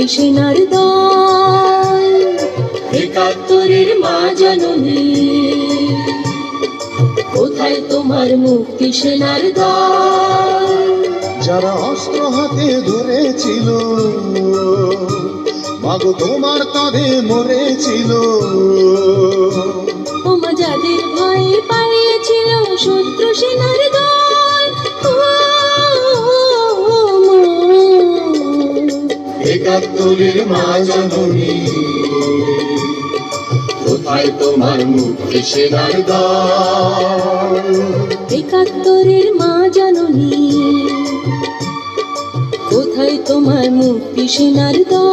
মুক্তি সেনার দল, একাত্তরের মা জননী, কোথায় তোমার মুক্তি সেনার দল? যারা অস্ত্র হাতে ধরেছিল, মাগো তোমার তরে মরেছিল, ওমা যাদের ভয়ে পালিয়েছিল শত্রু সেনার দল, একাত্তরের মা জননী, কোথায় তোমার মুক্তি সেনার দল? একাত্তরের মা জননী, কোথায় তোমার মুক্তি সেনার দল?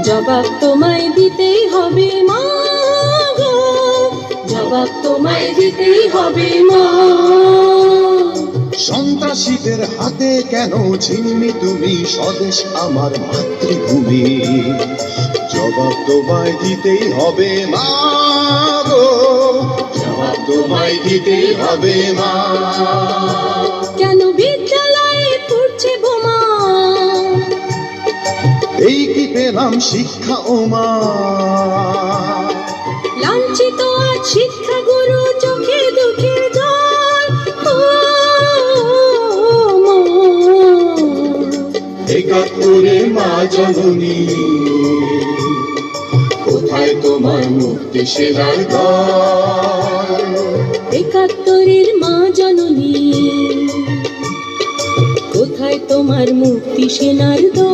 জবাব তোমায় দিতেই হবে মা গো, জবাব তোমায় দিতেই হবে মা। সন্ত্রাসীদের হাতে কেন ছিন্নি তুমি স্বদেশ আমার মাতৃভূমি? জবাব তোমায় দিতেই হবে মা গো, জবাব তোমায় দিতেই হবে মা। কেন বিদ্যালয়ে পড়ছে বোমা? এই কি পেলাম শিক্ষা ও মা? লাঞ্ছিত আজ শিক্ষা গুরু, চোখে দুঃখের জল, একাত্তরের মা জননী, কোথায় তোমার মুক্তি সেনার দল? একাত্তরের মা জননী, কোথায় তোমার মুক্তি সেনার দল?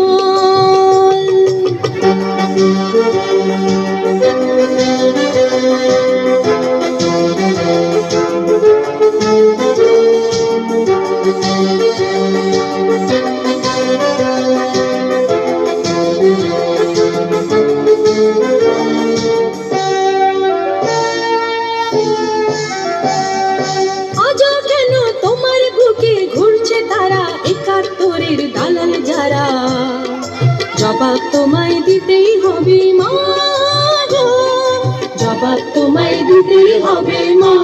আজও কেন তোমার বুকে ঘুরছে তারা, একাত্তরের দালাল যারা? জবাব তোমায় দিতেই হবে মা গো, জবাব তোমায় দিতেই হবে মা।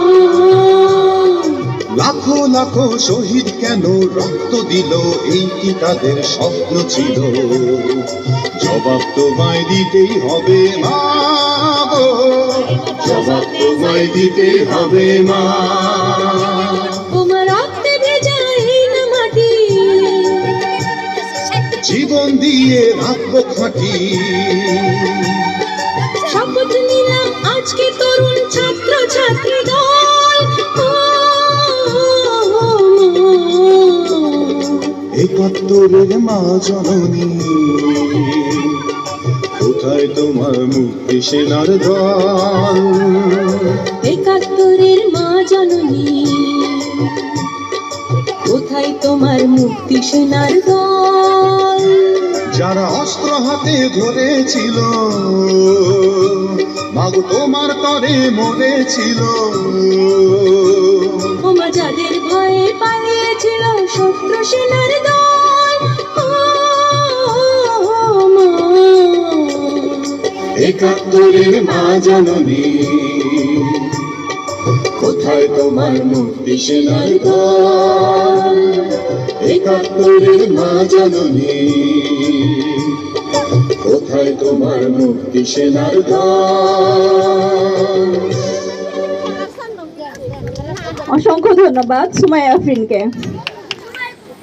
লাখো লাখো শহীদ কেন রক্ত দিল, এই কি তাদের স্বপ্ন ছিল? জবাব তোমায় দিতেই হবে মা গো, জবাব তোমায় দিতেই হবে মা। তোমার রক্তে ভেজা এই না মাটি, জীবন দিয়ে রাখবো খাঁটি। শপথ নিলাম আজকে তরুণ ছাত্র ছাত্রী দল, একাত্তরের মা জননী, কোথায় তোমার মুক্তি সেনার দল? একাত্তরের মা জননী, কোথায় তোমার মুক্তি সেনার দল? যারা অস্ত্র হাতে ধরেছিল, মাগো তোমার তরে মরেছিল, ওমা যাদের ভয়ে পালিয়েছিল শত্রু সেনার দল, একাত্তরের মা জননী, কোথায় তোমার মুক্তি সেনার দল? একাত্তরের মা জননী, কোথায় তোমার মুক্তি সেনার দল? অসংখ্য ধন্যবাদ সুমাইয়া আফরিনকে।